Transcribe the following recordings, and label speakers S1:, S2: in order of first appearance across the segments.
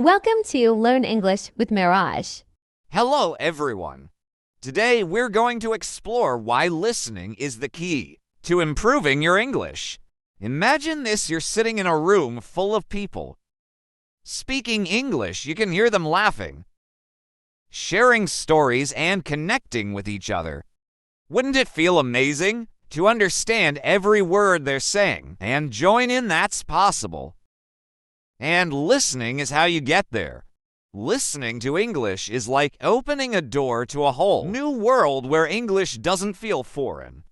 S1: Welcome to Learn English with Mirage.
S2: Hello, everyone. Today, we're going to explore why listening is the key to improving your English. Imagine this: you're sitting in a room full of people. Speaking English, you can hear them laughing, sharing stories, and connecting with each other. Wouldn't it feel amazing to understand every word they're saying and join in? That's possible. And listening is how you get there. Listening to English is like opening a door to a whole new world where English doesn't feel foreign.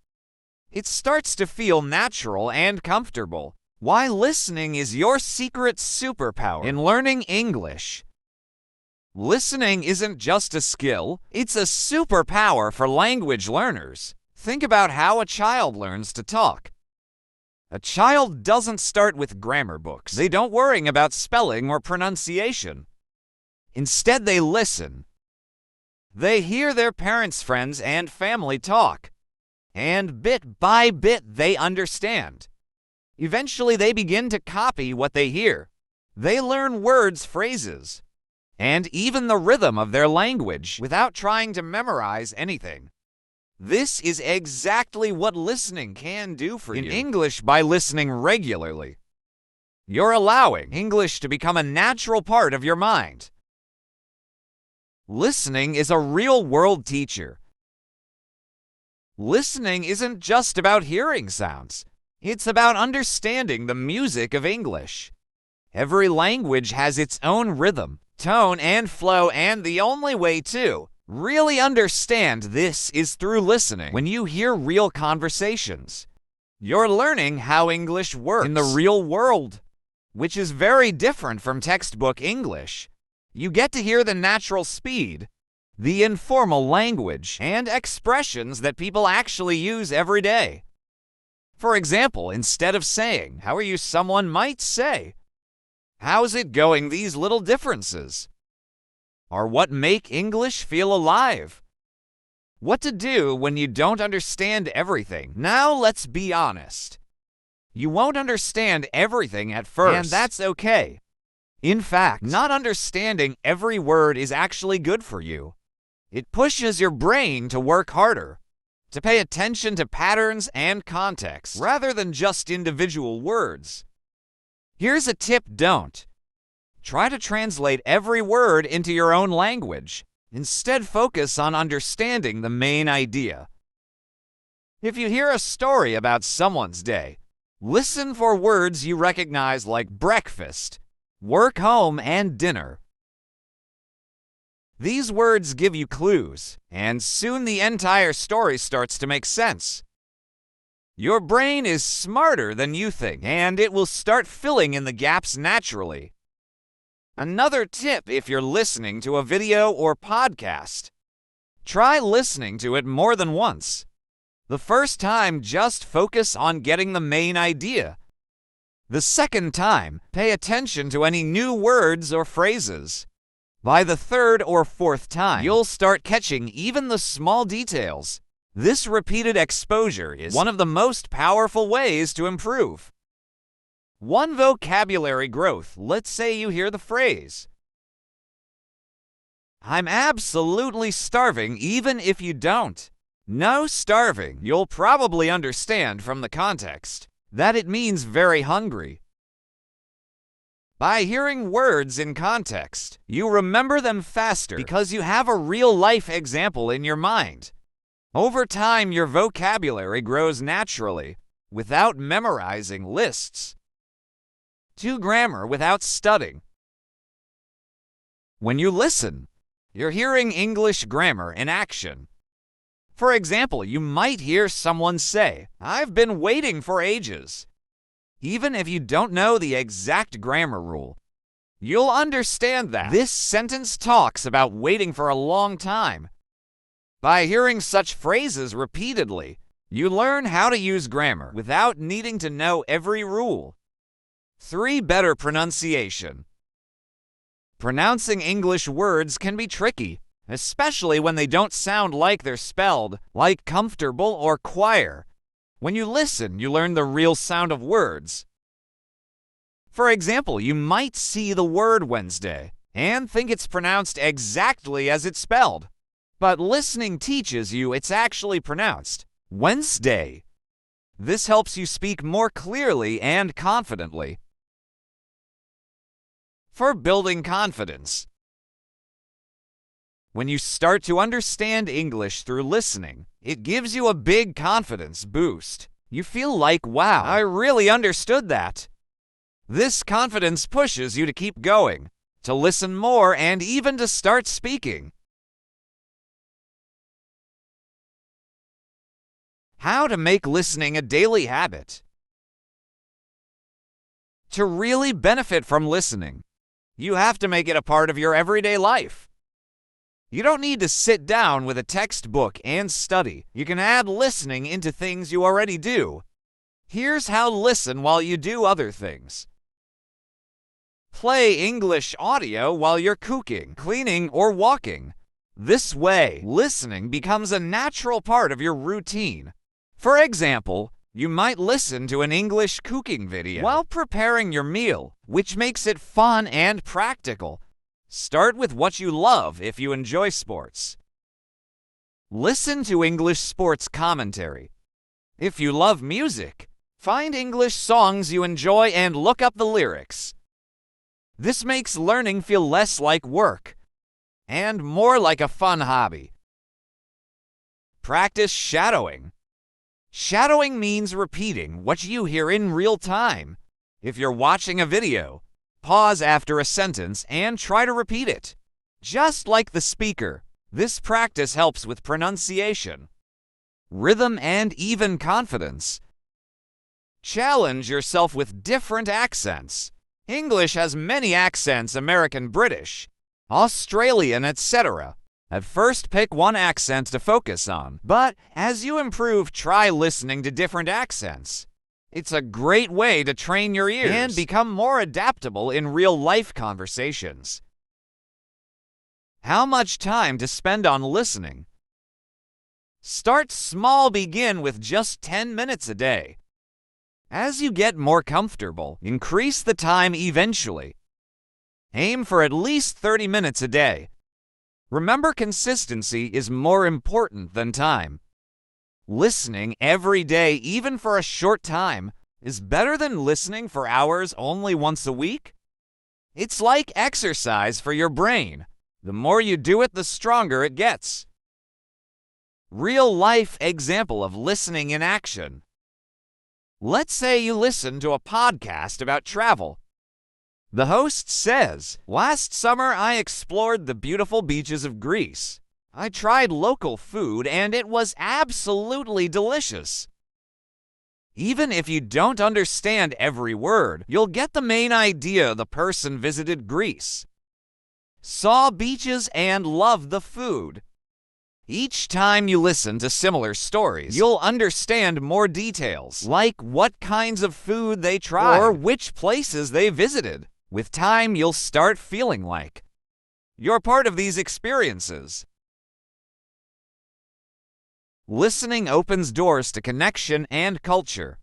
S2: It starts to feel natural and comfortable. Why listening is your secret superpower in learning English. Listening isn't just a skill, it's a superpower for language learners. Think about how a child learns to talk. A child doesn't start with grammar books. They don't worry about spelling or pronunciation. Instead, they listen. They hear their parents, friends, and family talk. And bit by bit, they understand. Eventually, they begin to copy what they hear. They learn words, phrases, and even the rhythm of their language without trying to memorize anything. This is exactly what listening can do for you. In English, by listening regularly, you're allowing English to become a natural part of your mind. Listening is a real-world teacher. Listening isn't just about hearing sounds. It's about understanding the music of English. Every language has its own rhythm, tone, and flow, and the only way to really understand this is through listening. When you hear real conversations, you're learning how English works in the real world, which is very different from textbook English. You get to hear the natural speed, the informal language, and expressions that people actually use every day. For example, instead of saying, "How are you?" someone might say, "How's it going?" These little differences are what make English feel alive. What to do when you don't understand everything? Now let's be honest. You won't understand everything at first, and that's okay. In fact, not understanding every word is actually good for you. It pushes your brain to work harder, to pay attention to patterns and context, rather than just individual words. Here's a tip: don't try to translate every word into your own language. Instead, focus on understanding the main idea. If you hear a story about someone's day, listen for words you recognize like breakfast, work, home, and dinner. These words give you clues, and soon the entire story starts to make sense. Your brain is smarter than you think, and it will start filling in the gaps naturally. Another tip: if you're listening to a video or podcast, try listening to it more than once. The first time, just focus on getting the main idea. The second time, pay attention to any new words or phrases. By the third or fourth time, you'll start catching even the small details. This repeated exposure is one of the most powerful ways to improve. One vocabulary growth. Let's say you hear the phrase, "I'm absolutely starving," even if you don't know starving, you'll probably understand from the context that it means very hungry. By hearing words in context, you remember them faster because you have a real-life example in your mind. Over time, your vocabulary grows naturally, without memorizing lists. 2. Grammar without studying. When you listen, you're hearing English grammar in action. For example, you might hear someone say, "I've been waiting for ages." Even if you don't know the exact grammar rule, you'll understand that this sentence talks about waiting for a long time. By hearing such phrases repeatedly, you learn how to use grammar without needing to know every rule. 3. Better pronunciation. Pronouncing English words can be tricky, especially when they don't sound like they're spelled, like comfortable or choir. When you listen, you learn the real sound of words. For example, you might see the word Wednesday and think it's pronounced exactly as it's spelled. But listening teaches you it's actually pronounced Wednesday. This helps you speak more clearly and confidently. For building confidence. When you start to understand English through listening, it gives you a big confidence boost. You feel like, wow, I really understood that. This confidence pushes you to keep going, to listen more, and even to start speaking. How to make listening a daily habit. To really benefit from listening, you have to make it a part of your everyday life. You don't need to sit down with a textbook and study. You can add listening into things you already do. Here's how to listen while you do other things. Play English audio while you're cooking, cleaning, or walking. This way, listening becomes a natural part of your routine. For example, you might listen to an English cooking video while preparing your meal, which makes it fun and practical. Start with what you love if you enjoy sports. Listen to English sports commentary. If you love music, find English songs you enjoy and look up the lyrics. This makes learning feel less like work and more like a fun hobby. Practice shadowing. Shadowing means repeating what you hear in real time. If you're watching a video, pause after a sentence and try to repeat it. Just like the speaker, this practice helps with pronunciation, rhythm, and even confidence. Challenge yourself with different accents. English has many accents: American, British, Australian, etc. At first, pick one accent to focus on, but as you improve, try listening to different accents. It's a great way to train your ears and become more adaptable in real-life conversations. How much time to spend on listening? Start small. Begin with just 10 minutes a day. As you get more comfortable, increase the time eventually. Aim for at least 30 minutes a day. Remember, consistency is more important than time. Listening every day, even for a short time, is better than listening for hours only once a week. It's like exercise for your brain. The more you do it, the stronger it gets. Real-life example of listening in action. Let's say you listen to a podcast about travel. The host says, "Last summer I explored the beautiful beaches of Greece. I tried local food and it was absolutely delicious." Even if you don't understand every word, you'll get the main idea. The person visited Greece, saw beaches, and loved the food. Each time you listen to similar stories, you'll understand more details, like what kinds of food they tried or which places they visited. With time, you'll start feeling like you're part of these experiences. Listening opens doors to connection and culture.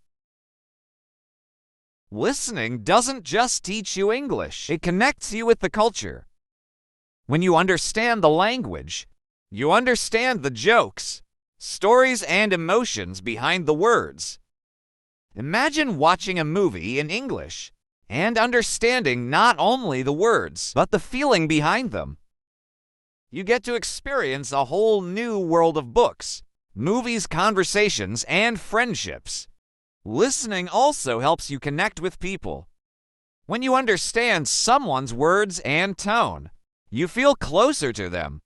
S2: Listening doesn't just teach you English, it connects you with the culture. When you understand the language, you understand the jokes, stories, and emotions behind the words. Imagine watching a movie in English and understanding not only the words, but the feeling behind them. You get to experience a whole new world of books, movies, conversations, and friendships. Listening also helps you connect with people. When you understand someone's words and tone, you feel closer to them.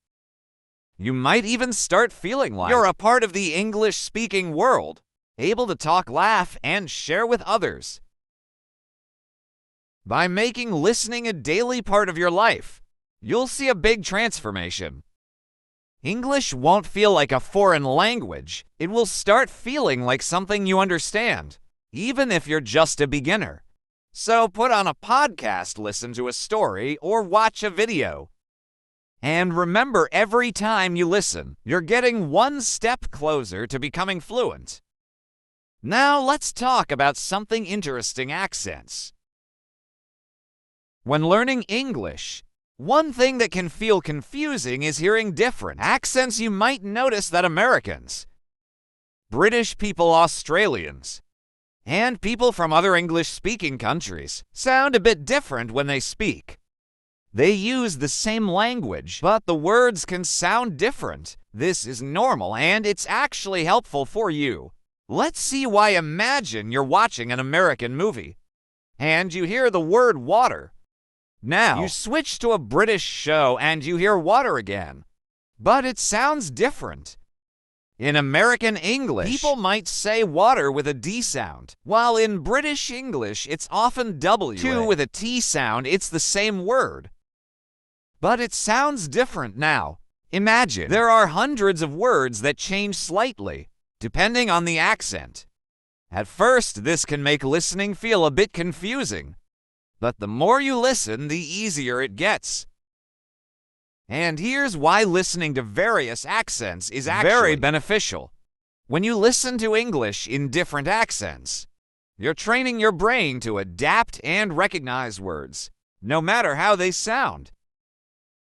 S2: You might even start feeling like you're a part of the English-speaking world, able to talk, laugh, and share with others. By making listening a daily part of your life, you'll see a big transformation. English won't feel like a foreign language. It will start feeling like something you understand, even if you're just a beginner. So put on a podcast, listen to a story, or watch a video. And remember, every time you listen, you're getting one step closer to becoming fluent. Now let's talk about something interesting: accents. When learning English, one thing that can feel confusing is hearing different accents. You might notice that Americans, British people, Australians, and people from other English-speaking countries sound a bit different when they speak. They use the same language, but the words can sound different. This is normal, and it's actually helpful for you. Let's see why. Imagine you're watching an American movie, and you hear the word water. Now, you switch to a British show, and you hear water again, but it sounds different. In American English, people might say water with a D sound, while in British English, it's often W with a T sound. It's the same word, but it sounds different now. Imagine there are hundreds of words that change slightly, depending on the accent. At first, this can make listening feel a bit confusing, but the more you listen, the easier it gets. And here's why listening to various accents is actually very beneficial. When you listen to English in different accents, you're training your brain to adapt and recognize words, no matter how they sound.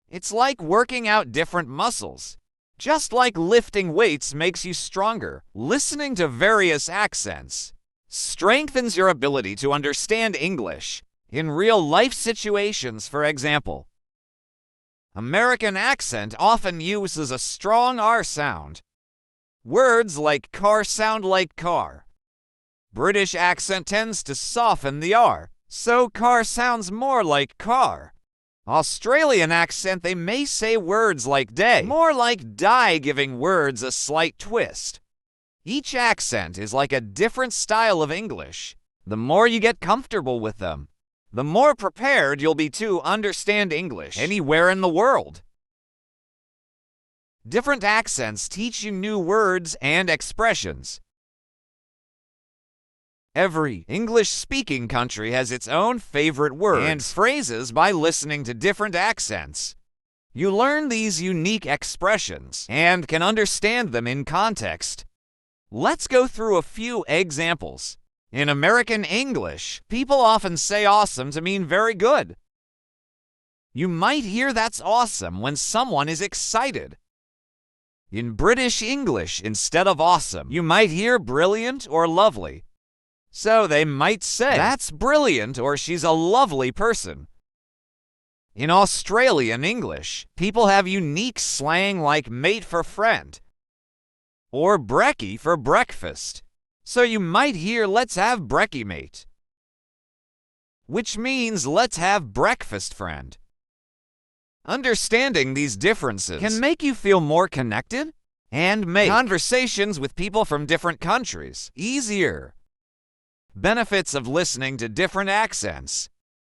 S2: It's like working out different muscles. Just like lifting weights makes you stronger, listening to various accents strengthens your ability to understand English in real-life situations. For example, American accent often uses a strong R sound. Words like car sound like car. British accent tends to soften the R, so car sounds more like car. Australian accent, they may say words like day more like die, giving words a slight twist. Each accent is like a different style of English. The more you get comfortable with them, the more prepared you'll be to understand English anywhere in the world. Different accents teach you new words and expressions. Every English-speaking country has its own favorite words and phrases. By listening to different accents, you learn these unique expressions and can understand them in context. Let's go through a few examples. In American English, people often say awesome to mean very good. You might hear that's awesome when someone is excited. In British English, instead of awesome, you might hear brilliant or lovely. So they might say, that's brilliant, or she's a lovely person. In Australian English, people have unique slang like mate for friend, or brekkie for breakfast. So you might hear let's have brekkie mate, which means let's have breakfast friend. Understanding these differences can make you feel more connected and make conversations with people from different countries easier. Benefits of listening to different accents.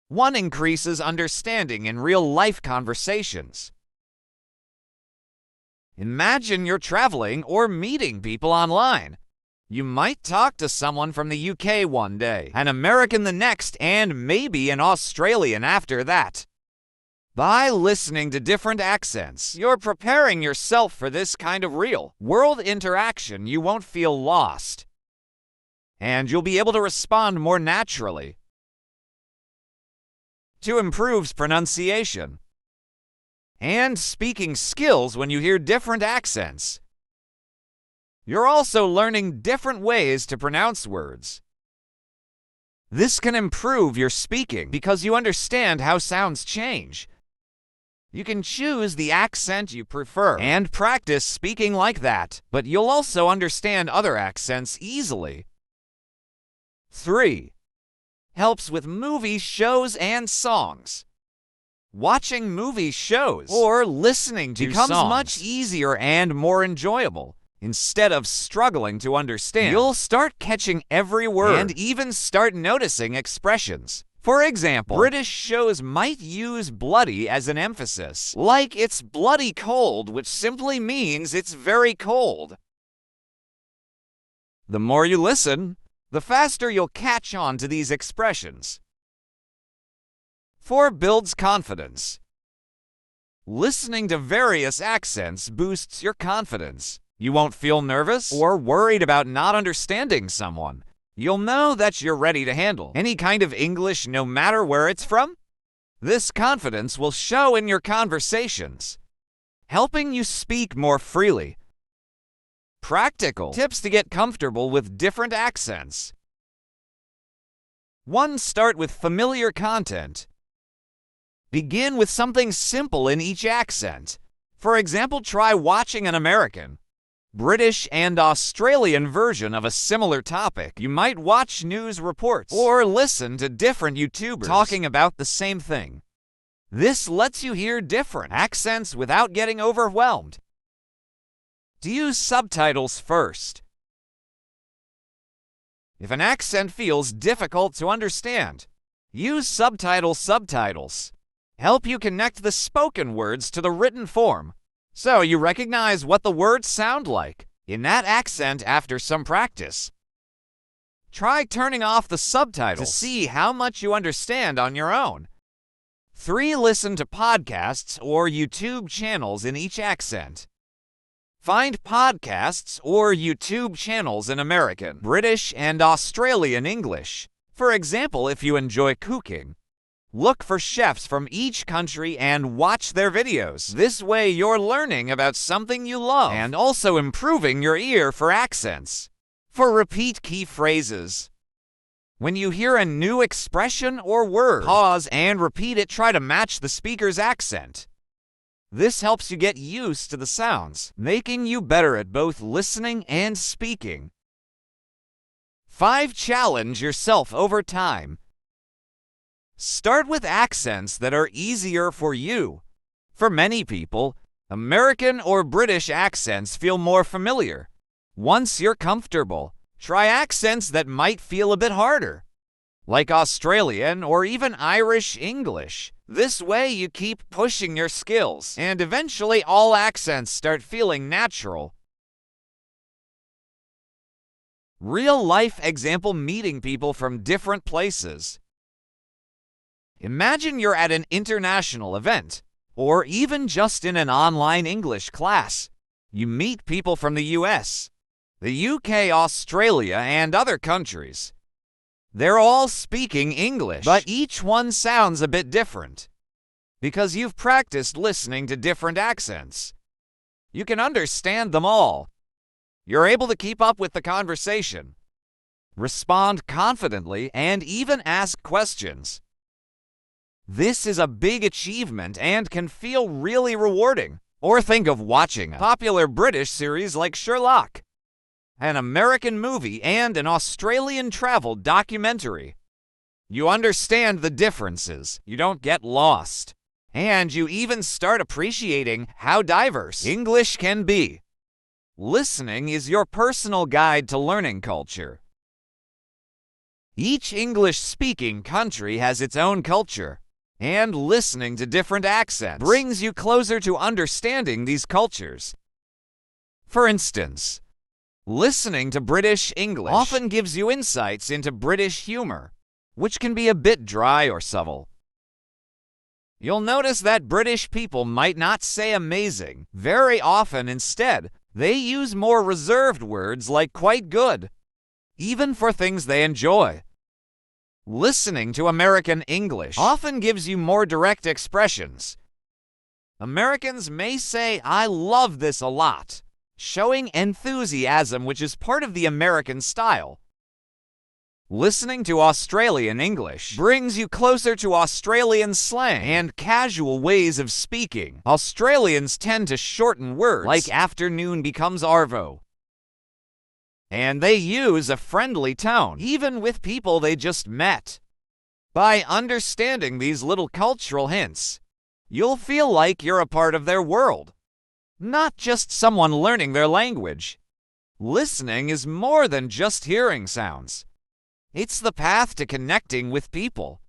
S2: 1. Increases understanding in real-life conversations. Imagine you're traveling or meeting people online. You might talk to someone from the UK one day, an American the next, and maybe an Australian after that. By listening to different accents, you're preparing yourself for this kind of real-world interaction. You won't feel lost, and you'll be able to respond more naturally. 2. Improves pronunciation and speaking skills. When you hear different accents, you're also learning different ways to pronounce words. This can improve your speaking because you understand how sounds change. You can choose the accent you prefer and practice speaking like that, but you'll also understand other accents easily. 3. Helps with movie shows and songs. Watching movie shows or listening to becomes much easier and more enjoyable. Instead of struggling to understand, you'll start catching every word and even start noticing expressions. For example, British shows might use bloody as an emphasis, like it's bloody cold, which simply means it's very cold. The more you listen, the faster you'll catch on to these expressions. 4. Builds confidence. Listening to various accents boosts your confidence. You won't feel nervous or worried about not understanding someone. You'll know that you're ready to handle any kind of English, no matter where it's from. This confidence will show in your conversations, helping you speak more freely. Practical tips to get comfortable with different accents. 1. Start with familiar content. Begin with something simple in each accent. For example, try watching an American, British, and Australian version of a similar topic. You might watch news reports or listen to different YouTubers talking about the same thing. This lets you hear different accents without getting overwhelmed. To use subtitles first. If an accent feels difficult to understand, use subtitles. Help you connect the spoken words to the written form, so you recognize what the words sound like in that accent after some practice. Try turning off the subtitles to see how much you understand on your own. 3. Listen to podcasts or YouTube channels in each accent. Find podcasts or YouTube channels in American, British, and Australian English. For example, if you enjoy cooking, look for chefs from each country and watch their videos. This way you're learning about something you love and also improving your ear for accents. For repeat key phrases. When you hear a new expression or word, pause and repeat it. Try to match the speaker's accent. This helps you get used to the sounds, making you better at both listening and speaking. 5. Challenge yourself over time. Start with accents that are easier for you. For many people, American or British accents feel more familiar. Once you're comfortable, try accents that might feel a bit harder, like Australian or even Irish English. This way you keep pushing your skills, and eventually all accents start feeling natural. Real-life example: meeting people from different places. Imagine you're at an international event, or even just in an online English class. You meet people from the US, the UK, Australia, and other countries. They're all speaking English, but each one sounds a bit different. Because you've practiced listening to different accents, you can understand them all. You're able to keep up with the conversation, respond confidently, and even ask questions. This is a big achievement and can feel really rewarding. Or think of watching a popular British series like Sherlock, an American movie, and an Australian travel documentary. You understand the differences, you don't get lost, and you even start appreciating how diverse English can be. Listening is your personal guide to learning culture. Each English-speaking country has its own culture, and listening to different accents brings you closer to understanding these cultures. For instance, listening to British English often gives you insights into British humor, which can be a bit dry or subtle. You'll notice that British people might not say amazing very often. Instead, they use more reserved words like quite good, even for things they enjoy. Listening to American English often gives you more direct expressions. Americans may say, "I love this a lot," showing enthusiasm, which is part of the American style. Listening to Australian English brings you closer to Australian slang and casual ways of speaking. Australians tend to shorten words, like afternoon becomes arvo. And they use a friendly tone, even with people they just met. By understanding these little cultural hints, you'll feel like you're a part of their world, not just someone learning their language. Listening is more than just hearing sounds. It's the path to connecting with people,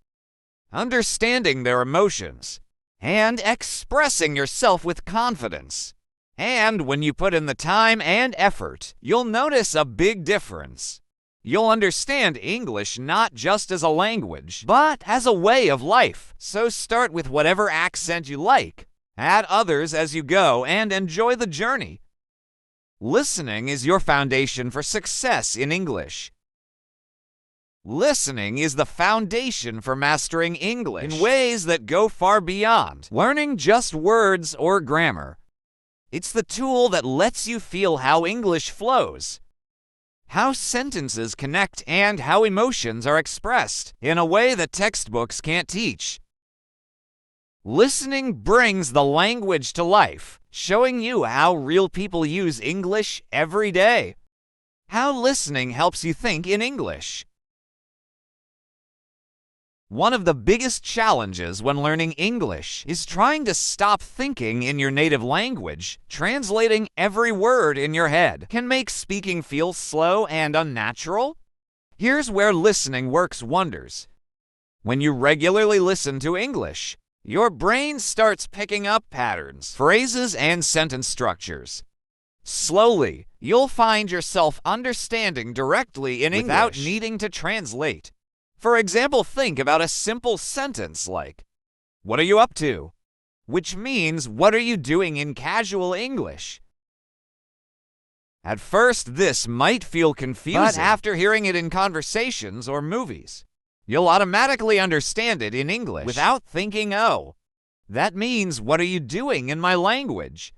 S2: understanding their emotions, and expressing yourself with confidence. And when you put in the time and effort, you'll notice a big difference. You'll understand English not just as a language, but as a way of life. So start with whatever accent you like. Add others as you go and enjoy the journey. Listening is your foundation for success in English. Listening is the foundation for mastering English in ways that go far beyond learning just words or grammar. It's the tool that lets you feel how English flows, how sentences connect, and how emotions are expressed in a way that textbooks can't teach. Listening brings the language to life, showing you how real people use English every day. How listening helps you think in English. One of the biggest challenges when learning English is trying to stop thinking in your native language. Translating every word in your head can make speaking feel slow and unnatural. Here's where listening works wonders. When you regularly listen to English, your brain starts picking up patterns, phrases, and sentence structures. Slowly, you'll find yourself understanding directly in English without needing to translate. For example, think about a simple sentence like, "What are you up to?" which means, "What are you doing?" in casual English. At first, this might feel confusing, but after hearing it in conversations or movies, you'll automatically understand it in English without thinking, "Oh, that means what are you doing in my language?"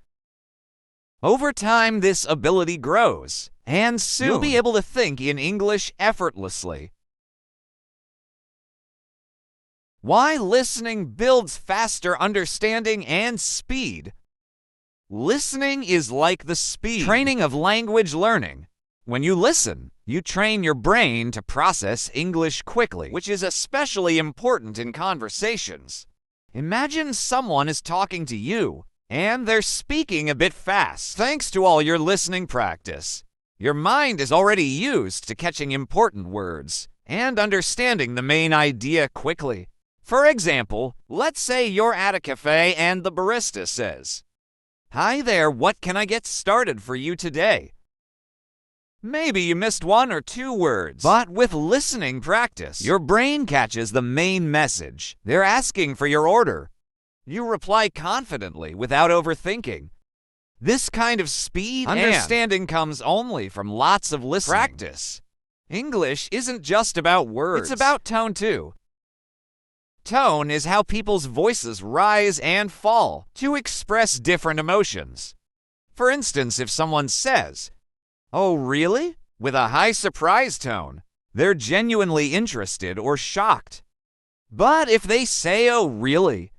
S2: Over time, this ability grows, and soon you'll be able to think in English effortlessly. Why listening builds faster understanding and speed. Listening is like the speed training of language learning. When you listen, you train your brain to process English quickly, which is especially important in conversations. Imagine someone is talking to you, and they're speaking a bit fast. Thanks to all your listening practice, your mind is already used to catching important words and understanding the main idea quickly. For example, let's say you're at a cafe and the barista says, "Hi there, what can I get started for you today?" Maybe you missed one or two words, but with listening practice, your brain catches the main message. They're asking for your order. You reply confidently without overthinking. This kind of speed and understanding comes only from lots of listening practice. English isn't just about words. It's about tone too. Tone is how people's voices rise and fall to express different emotions. For instance, if someone says, "Oh, really?" with a high surprise tone, they're genuinely interested or shocked. But if they say, "Oh, really?"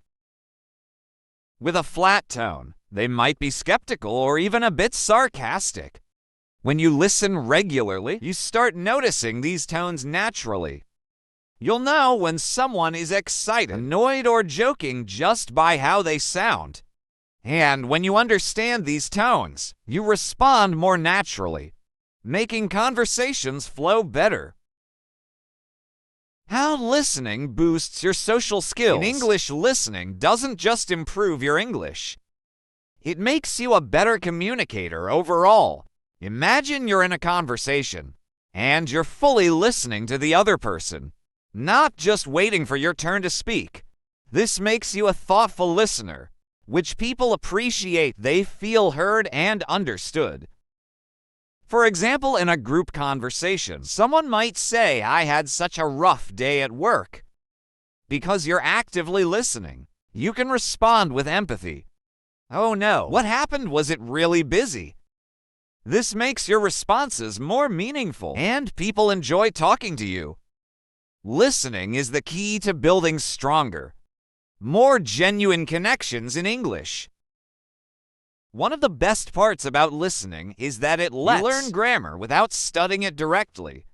S2: with a flat tone, they might be skeptical or even a bit sarcastic. When you listen regularly, you start noticing these tones naturally. You'll know when someone is excited, annoyed, or joking just by how they sound. And when you understand these tones, you respond more naturally, making conversations flow better. How listening boosts your social skills. In English, listening doesn't just improve your English. It makes you a better communicator overall. Imagine you're in a conversation, and you're fully listening to the other person, not just waiting for your turn to speak. This makes you a thoughtful listener, which people appreciate. They feel heard and understood. For example, in a group conversation, someone might say, "I had such a rough day at work." Because you're actively listening, you can respond with empathy. "Oh no, what happened? Was it really busy?" This makes your responses more meaningful, and people enjoy talking to you. Listening is the key to building stronger, more genuine connections in English. One of the best parts about listening is that it lets you learn grammar without studying it directly.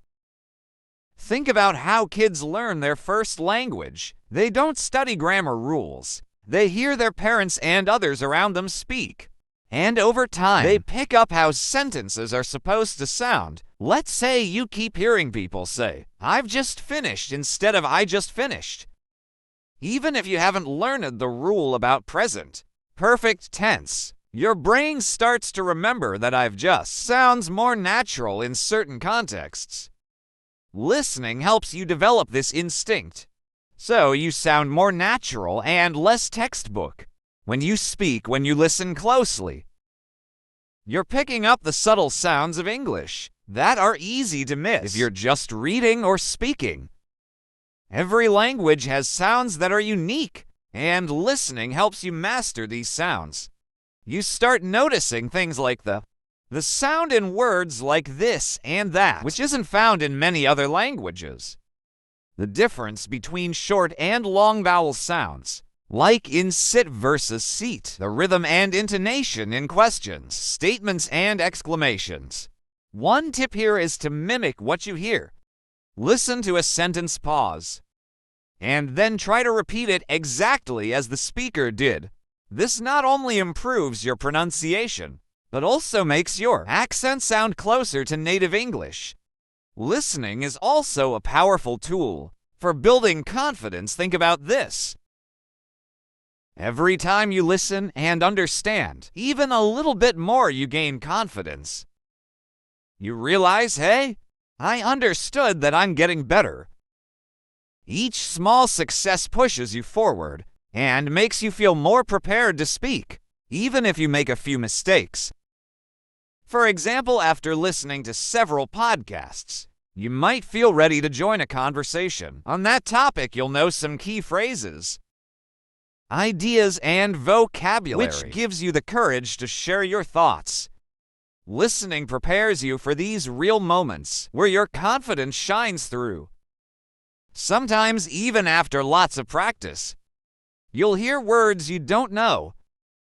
S2: Think about how kids learn their first language. They don't study grammar rules. They hear their parents and others around them speak. And over time, they pick up how sentences are supposed to sound. Let's say you keep hearing people say, "I've just finished" instead of "I just finished." Even if you haven't learned the rule about present perfect tense, your brain starts to remember that "I've just" sounds more natural in certain contexts. Listening helps you develop this instinct, so you sound more natural and less textbook. When you speak, when you listen closely, you're picking up the subtle sounds of English. that are easy to miss if you're just reading or speaking. Every language has sounds that are unique, and listening helps you master these sounds. You start noticing things like the sound in words like this and that, which isn't found in many other languages. The difference between short and long vowel sounds, like in sit versus seat, the rhythm and intonation in questions, statements, and exclamations. One tip here is to mimic what you hear. Listen to a sentence pause, and then try to repeat it exactly as the speaker did. This not only improves your pronunciation, but also makes your accent sound closer to native English. Listening is also a powerful tool for building confidence. Think about this. Every time you listen and understand even a little bit more, you gain confidence. You realize, hey, I understood that I'm getting better. Each small success pushes you forward and makes you feel more prepared to speak, even if you make a few mistakes. For example, after listening to several podcasts, you might feel ready to join a conversation. On that topic, you'll know some key phrases, ideas, and vocabulary, which gives you the courage to share your thoughts. Listening prepares you for these real moments where your confidence shines through. Sometimes, even after lots of practice, you'll hear words you don't know.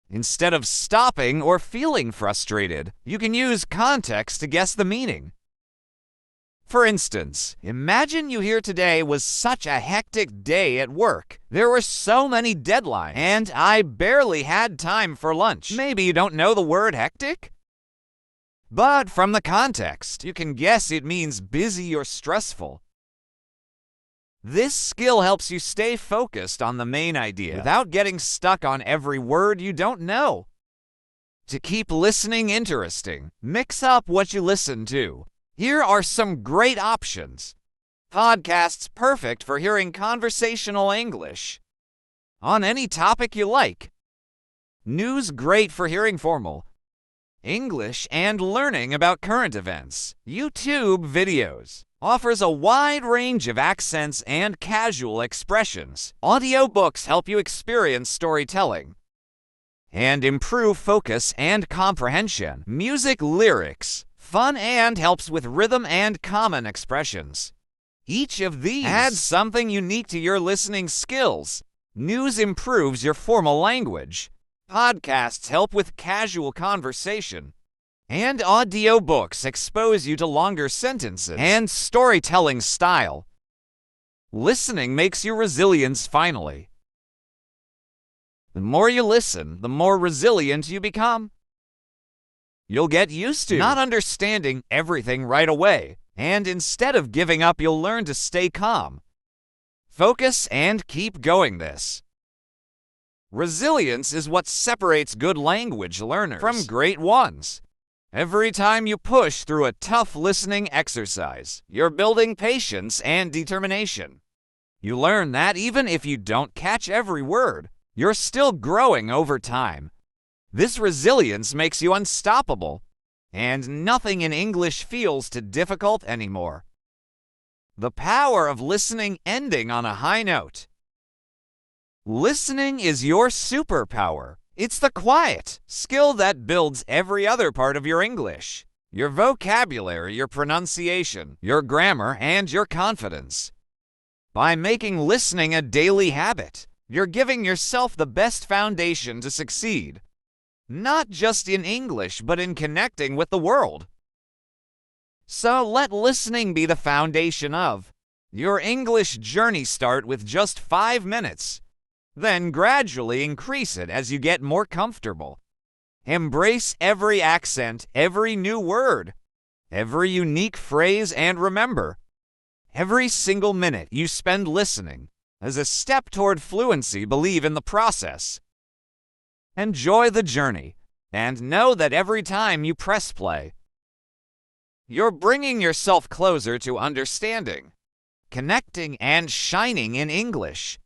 S2: Instead of stopping or feeling frustrated, you can use context to guess the meaning. For instance, imagine you hear today was such a hectic day at work. There were so many deadlines, and I barely had time for lunch. Maybe you don't know the word hectic, but from the context, you can guess it means busy or stressful. This skill helps you stay focused on the main idea without getting stuck on every word you don't know. To keep listening interesting, mix up what you listen to. Here are some great options. Podcasts perfect for hearing conversational English on any topic you like. News great for hearing formal English and learning about current events. YouTube videos offers a wide range of accents and casual expressions. Audiobooks help you experience storytelling and improve focus and comprehension. Music lyrics, fun and helps with rhythm and common expressions. Each of these adds something unique to your listening skills. News improves your formal language. Podcasts help with casual conversation. And audiobooks expose you to longer sentences and storytelling style. Listening makes you resilient. Finally, the more you listen, the more resilient you become. You'll get used to not understanding everything right away, and instead of giving up, you'll learn to stay calm, focus, and keep going. This resilience is what separates good language learners from great ones. Every time you push through a tough listening exercise, you're building patience and determination. You learn that even if you don't catch every word, you're still growing over time. This resilience makes you unstoppable, and nothing in English feels too difficult anymore. The power of listening ending on a high note. Listening is your superpower. It's the quiet skill that builds every other part of your English. Your vocabulary, your pronunciation, your grammar, and your confidence. By making listening a daily habit, you're giving yourself the best foundation to succeed. Not just in English, but in connecting with the world. So let listening be the foundation of your English journey. Start with just 5 minutes. Then gradually increase it as you get more comfortable. Embrace every accent, every new word, every unique phrase, and remember, every single minute you spend listening is a step toward fluency. Believe in the process. Enjoy the journey, and know that every time you press play, you're bringing yourself closer to understanding, connecting, and shining in English.